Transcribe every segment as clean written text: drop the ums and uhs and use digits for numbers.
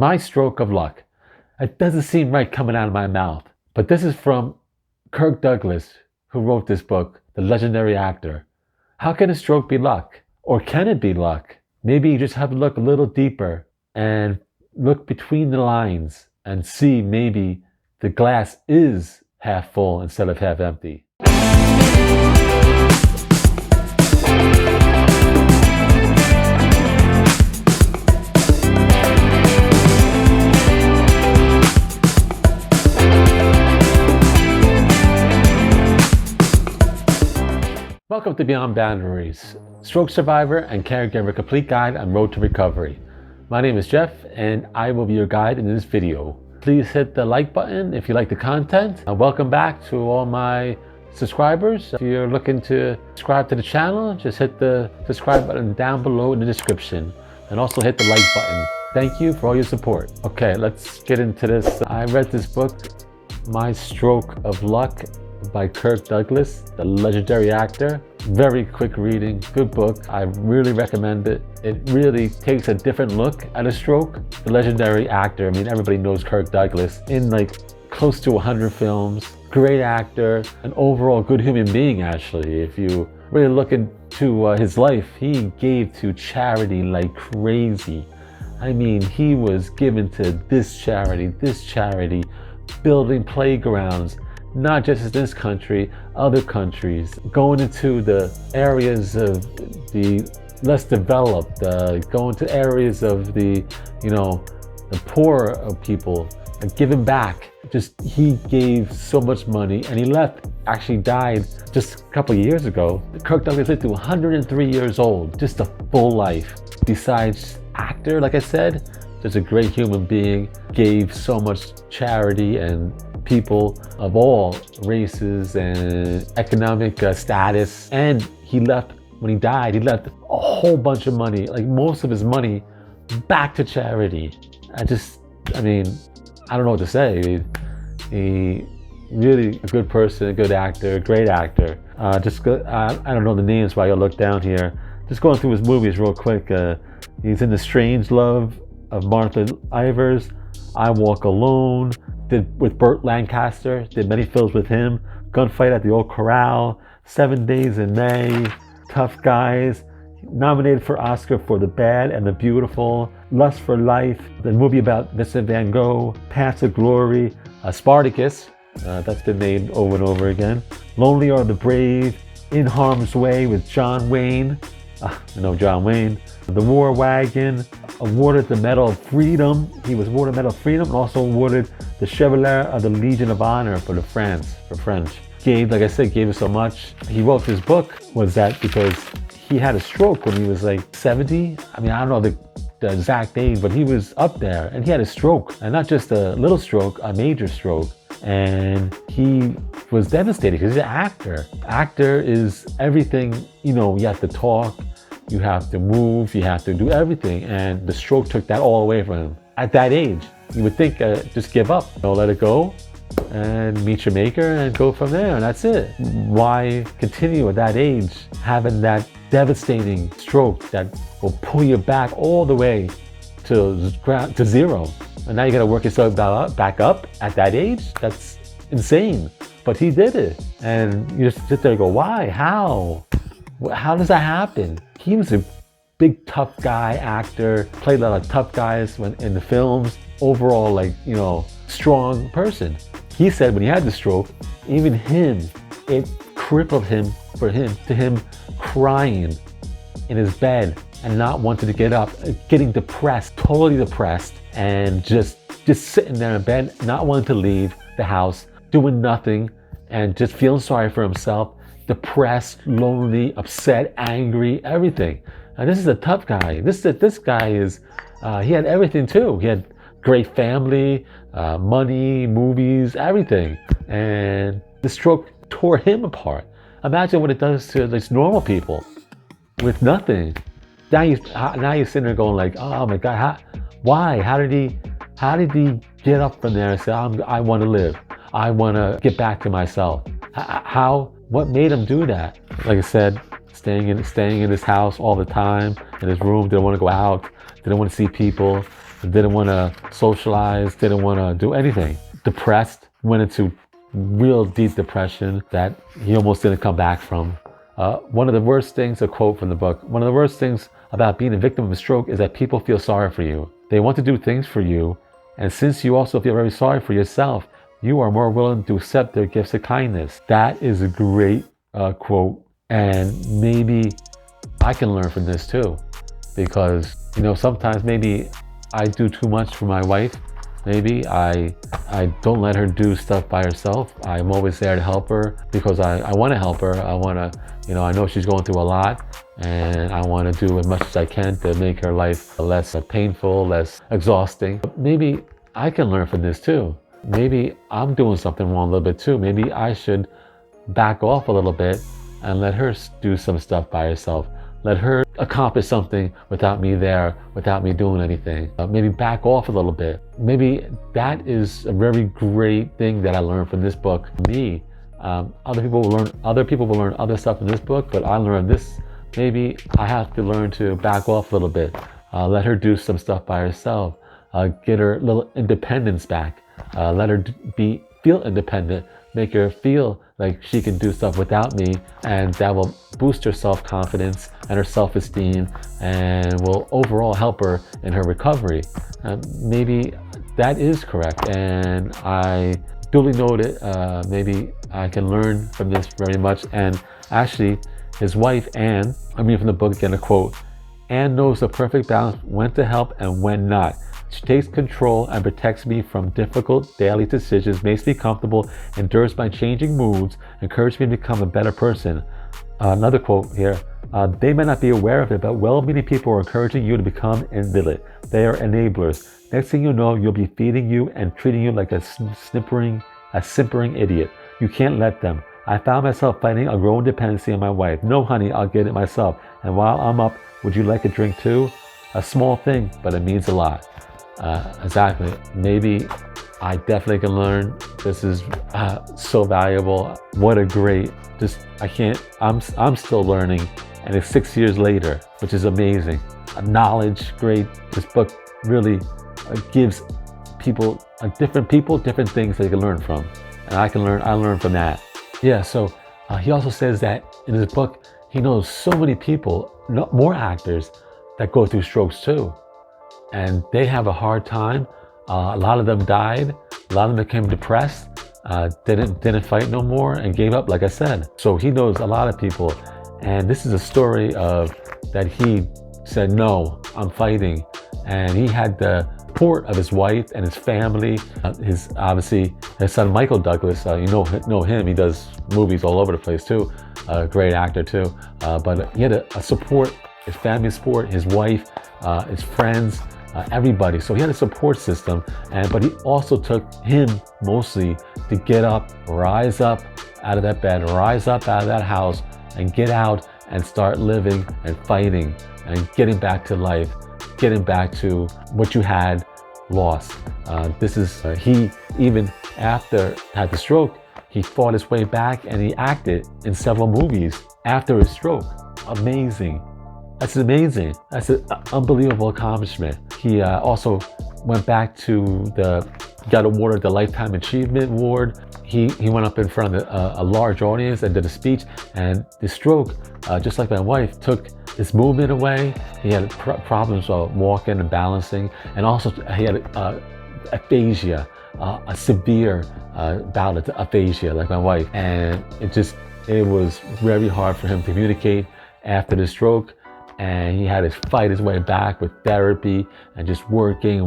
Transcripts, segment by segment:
My stroke of luck. It doesn't seem right coming out of my mouth. But this is from Kirk Douglas, who wrote this book, the legendary actor. How can a stroke be luck? Or can it be luck? Maybe you just have to look a little deeper and look between the lines and see maybe the glass is half full instead of half empty. Welcome to Beyond Boundaries, stroke survivor and caregiver complete guide on road to recovery. My name is Jeff and I will be your guide in this video. Please hit the like button if you like the content. Welcome back to all my subscribers. If you're looking to subscribe to the channel, just hit the subscribe button down below in the description and also hit the like button. Thank you for all your support. Okay, let's get into this. I read this book, My Stroke of Luck, by Kirk Douglas, the legendary actor. Very quick reading, good book. I really recommend it. It really takes a different look at a stroke. The legendary actor, I mean, everybody knows Kirk Douglas, in like close to 100 films. Great actor, an overall good human being actually. If you really look into his life, he gave to charity like crazy. I mean, he was given to this charity, building playgrounds, not just in this country, other countries, going into the areas of the less developed, going to areas of the poor of people, and giving back. Just, he gave so much money, and he actually died just a couple of years ago. Kirk Douglas lived to 103 years old, just a full life. Besides actor, like I said, just a great human being, gave so much charity, and people of all races and economic status. And he left, when he died, he left a whole bunch of money, like most of his money, back to charity. I mean, I don't know what to say. He really a good person, a good actor, great actor. I don't know the names while you look down here. Just going through his movies real quick. He's in The Strange Love of Martha Ivers, I Walk Alone, did with Burt Lancaster, did many films with him, Gunfight at the Old Corral, 7 Days in May, Tough Guys, nominated for Oscar for The Bad and the Beautiful, Lust for Life, the movie about Vincent van Gogh, Paths of Glory, Spartacus, that's been made over and over again, Lonely Are the Brave, In Harm's Way with John Wayne, John Wayne, The War Wagon, awarded the Medal of Freedom. He was awarded the Medal of Freedom and also awarded the Chevalier of the Legion of Honor for French. Like I said, gave us so much. He wrote this book, was that because he had a stroke when he was like 70. I mean, I don't know the exact age, but he was up there and he had a stroke, and not just a little stroke, a major stroke. And he was devastated because he's an actor. Actor is everything, you have to talk, you have to move, you have to do everything. And the stroke took that all away from him. At that age, you would think just give up, let it go and meet your maker and go from there, and that's it. Why continue at that age having that devastating stroke that will pull you back all the way to zero? And now you got to work yourself back up at that age? That's insane. But he did it. And you just sit there and go, why? How? How does that happen? He was a big tough guy actor, played a lot of tough guys in the films. Overall, strong person. He said when he had the stroke, even him, it crippled him to him crying in his bed and not wanting to get up, getting depressed, totally depressed, and just sitting there in bed, not wanting to leave the house, doing nothing, and just feeling sorry for himself, depressed, lonely, upset, angry, everything. And this is a tough guy. This guy is, he had everything too. He had great family, money, movies, everything. And the stroke tore him apart. Imagine what it does to these normal people with nothing. Now you're sitting there going like, oh my God, why? How did he get up from there and say, I want to live. I want to get back to myself. What made him do that? Like I said, staying in his house all the time, in his room, didn't want to go out, didn't want to see people. didn't want to socialize, didn't want to do anything. Depressed, went into real deep depression that he almost didn't come back from. One of the worst things, a quote from the book, one of the worst things about being a victim of a stroke is that people feel sorry for you. They want to do things for you, and since you also feel very sorry for yourself, you are more willing to accept their gifts of kindness. That is a great quote, and maybe I can learn from this too, because sometimes maybe I do too much for my wife. Maybe I don't let her do stuff by herself. I'm always there to help her because I want to help her. I want to, I know she's going through a lot, and I want to do as much as I can to make her life less painful, less exhausting. But maybe I can learn from this too. Maybe I'm doing something wrong a little bit too. Maybe I should back off a little bit and let her do some stuff by herself. Let her accomplish something without me there, without me doing anything. Maybe back off a little bit. Maybe that is a very great thing that I learned from this book. Me, other people will learn other stuff in this book, but I learned this. Maybe I have to learn to back off a little bit. Let her do some stuff by herself. Get her little independence back. Let her feel independent. Make her feel like she can do stuff without me, and that will boost her self-confidence and her self-esteem, and will overall help her in her recovery. Maybe that is correct, and I duly noted. Maybe I can learn from this very much. And actually, his wife Anne, I mean from the book again, a quote: "Anne knows the perfect balance when to help and when not. She takes control and protects me from difficult daily decisions, makes me comfortable, endures my changing moods, encourages me to become a better person." Another quote here: "They may not be aware of it, but well-meaning people are encouraging you to become invalid. They are enablers. Next thing you know, you'll be feeding you and treating you like a simpering idiot. You can't let them. I found myself fighting a growing dependency on my wife. No, honey, I'll get it myself. And while I'm up, would you like a drink too?" A small thing, but it means a lot. Exactly. Maybe I definitely can learn. This is so valuable. What a great, I'm still learning, and it's 6 years later, which is amazing. Knowledge, great. This book really gives different things they can learn from. And I learn from that. Yeah, so he also says that in his book, he knows so many people, more actors, that go through strokes too. And they have a hard time. A lot of them died. A lot of them became depressed, didn't fight no more, and gave up, like I said. So he knows a lot of people. And this is a story of that he said, "No, I'm fighting." And he had the support of his wife and his family. His son Michael Douglas, you know him. He does movies all over the place too. Great actor too. But he had a support, his family support, his wife, his friends. Everybody. So he had a support system, but he also took him mostly to get up, rise up out of that bed, rise up out of that house, and get out and start living and fighting and getting back to life, getting back to what you had lost. He, even after had the stroke, he fought his way back, and he acted in several movies after his stroke. Amazing. That's amazing. That's an unbelievable accomplishment. He also went back to got awarded the Lifetime Achievement Award. He went up in front of a large audience and did a speech. And the stroke, just like my wife, took his movement away. He had problems walking and balancing. And also he had aphasia, a severe bout of aphasia, like my wife. And it was very hard for him to communicate after the stroke. And he had to fight his way back with therapy and just working,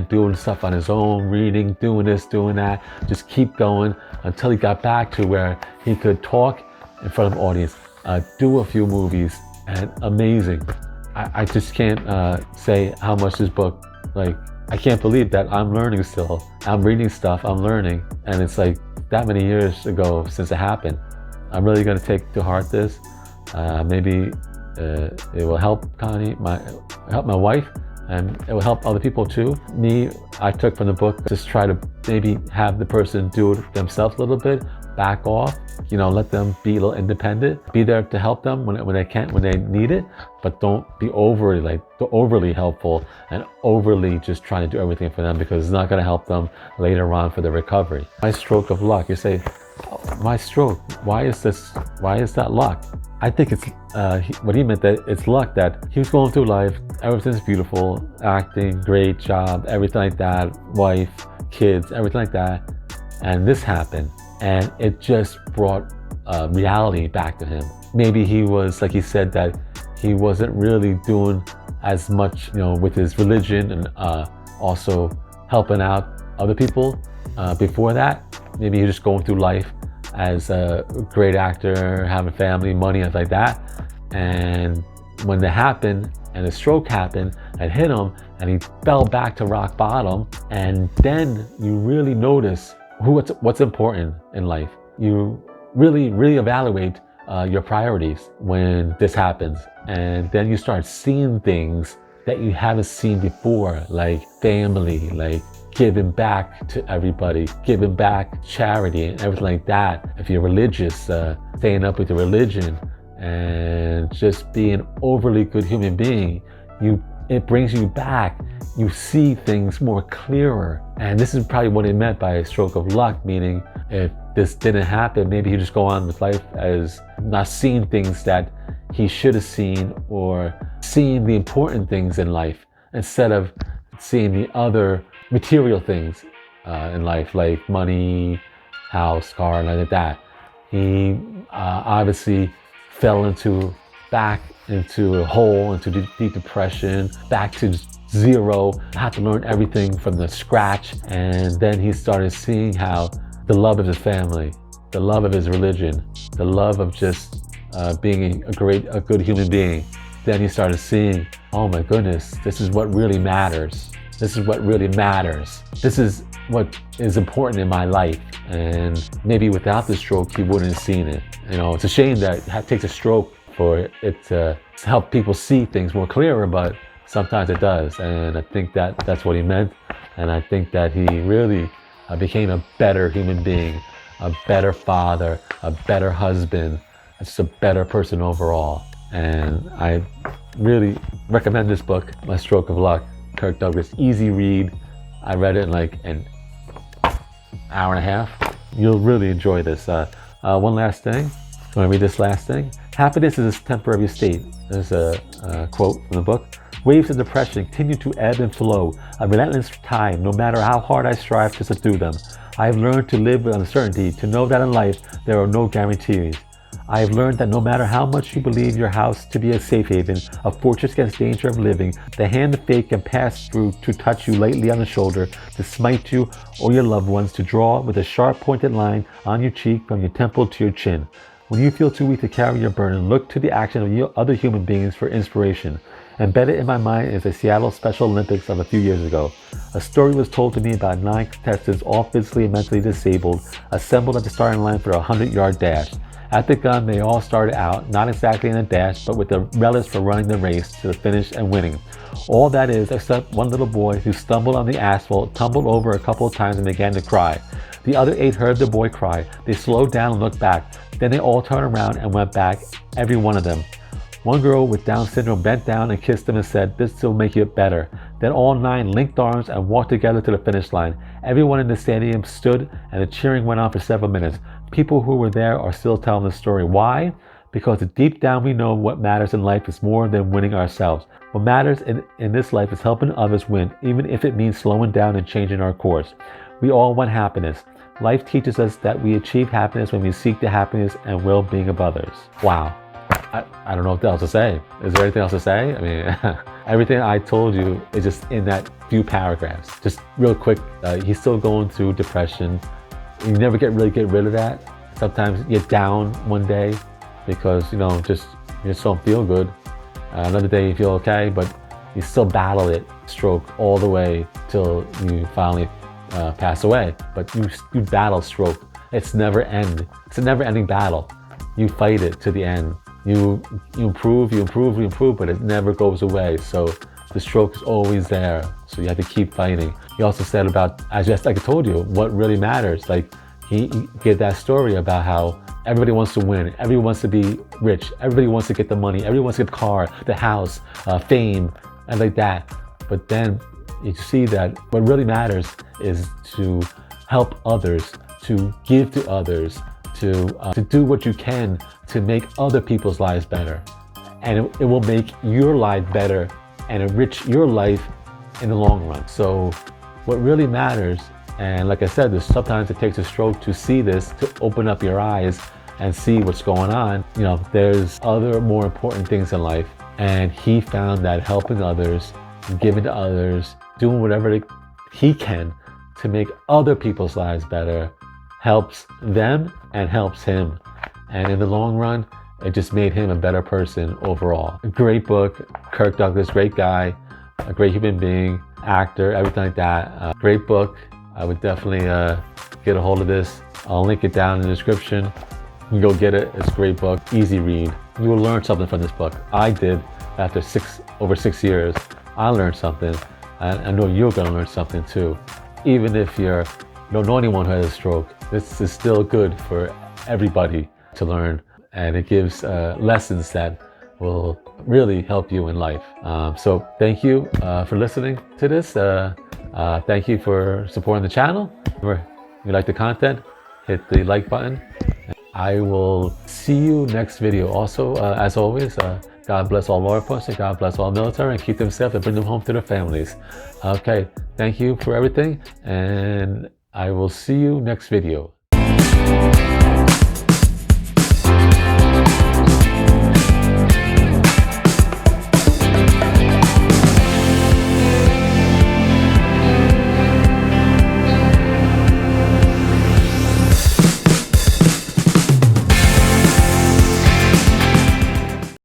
doing stuff on his own, reading, doing this, doing that, just keep going until he got back to where he could talk in front of an audience, do a few movies, and amazing. I just can't say how much this book, I can't believe that I'm learning still. I'm reading stuff, I'm learning, and it's like that many years ago since it happened. I'm really gonna take to heart this. Maybe it will help Connie, help my wife, and it will help other people too. Me, I took from the book, just try to maybe have the person do it themselves a little bit, back off, let them be a little independent, be there to help them when they can't, when they need it, but don't be overly helpful and overly just trying to do everything for them, because it's not going to help them later on for the recovery. My stroke of luck, you say, oh, my stroke, why is that luck? I think it's what he meant, that it's luck that he was going through life, everything's beautiful, acting, great job, everything like that, wife, kids, everything like that, and this happened, and it just brought reality back to him. Maybe he was, like he said, that he wasn't really doing as much, with his religion and also helping out other people before that. Maybe he was just going through life as a great actor, having family, money, and like that. And when it happened, and the stroke happened and hit him, and he fell back to rock bottom, and then you really notice what's important in life. You really evaluate your priorities when this happens, and then you start seeing things that you haven't seen before, like family, like giving back to everybody, giving back charity and everything like that. If you're religious, staying up with your religion and just being an overly good human being, it brings you back. You see things more clearer. And this is probably what he meant by a stroke of luck, meaning if this didn't happen, maybe he just go on with life as not seeing things that he should have seen, or seeing the important things in life instead of seeing the other material things in life, like money, house, car, and like that. He obviously fell back into a hole, into deep depression, back to zero, had to learn everything from the scratch. And then he started seeing how the love of his family, the love of his religion, the love of just being a good human being. Then he started seeing, oh my goodness, this is what really matters. This is what really matters. This is what is important in my life. And maybe without the stroke, he wouldn't have seen it. It's a shame that it takes a stroke for it to help people see things more clearer, but sometimes it does. And I think that's what he meant. And I think that he really became a better human being, a better father, a better husband, just a better person overall. And I really recommend this book, My Stroke of Luck, Kirk Douglas. Easy read. I read it in like an hour and a half. You'll really enjoy this. One last thing. I'm going to read this last thing. Happiness is a temporary state. There's a quote from the book. Waves of depression continue to ebb and flow, a relentless tide, no matter how hard I strive to subdue them. I have learned to live with uncertainty, to know that in life there are no guarantees. I have learned that no matter how much you believe your house to be a safe haven, a fortress against danger of living, the hand of fate can pass through to touch you lightly on the shoulder, to smite you or your loved ones, to draw with a sharp pointed line on your cheek from your temple to your chin. When you feel too weak to carry your burden, look to the action of other human beings for inspiration. Embedded in my mind is the Seattle Special Olympics of a few years ago. A story was told to me about 9 contestants, all physically and mentally disabled, assembled at the starting line for a 100-yard dash. At the gun, they all started out, not exactly in a dash, but with a relish for running the race to the finish and winning. All that is, except one little boy who stumbled on the asphalt, tumbled over a couple of times and began to cry. The other 8 heard the boy cry. They slowed down and looked back. Then they all turned around and went back, every one of them. One girl with Down syndrome bent down and kissed him and said, "This will make you better." Then all 9 linked arms and walked together to the finish line. Everyone in the stadium stood and the cheering went on for several minutes. People who were there are still telling the story. Why? Because deep down we know what matters in life is more than winning ourselves. What matters in this life is helping others win, even if it means slowing down and changing our course. We all want happiness. Life teaches us that we achieve happiness when we seek the happiness and well-being of others. Wow. I don't know what else to say. Is there anything else to say? I mean, everything I told you is just in that few paragraphs. Just real quick, he's still going through depression. You never really get rid of that. Sometimes you get down one day because, you just don't feel good. Another day you feel okay, but you still battle it, stroke, all the way till you finally pass away. But you battle stroke. It's never end. It's a never-ending battle. You fight it to the end. You improve, but it never goes away. So the stroke is always there. So you have to keep fighting. He also said about, as just like I told you, what really matters. Like he gave that story about how everybody wants to win, everybody wants to be rich, everybody wants to get the money, everybody wants to get the car, the house, fame, and like that. But then you see that what really matters is to help others, to give to others, to do what you can to make other people's lives better. And it will make your life better and enrich your life in the long run. So what really matters, and like I said, sometimes it takes a stroke to see this, to open up your eyes and see what's going on. You know, there's other more important things in life. And he found that helping others, giving to others, doing whatever he can to make other people's lives better helps them and helps him. And in the long run, it just made him a better person overall. A great book, Kirk Douglas, great guy, a great human being, actor, everything like that. Great book. I would definitely get a hold of this. I'll link it down in the description. You can go get it. It's a great book, easy read. You will learn something from this book. I did after over 6 years. I learned something. I know you're gonna learn something too. Even if you don't know anyone who has a stroke, this is still good for everybody to learn. And it gives lessons that will really help you in life. So thank you for listening to this. Thank you for supporting the channel. Remember, if you like the content, hit the like button. I will see you next video. Also, as always, God bless all law enforcement, God bless all military, and keep them safe and bring them home to their families. Okay, thank you for everything, and I will see you next video.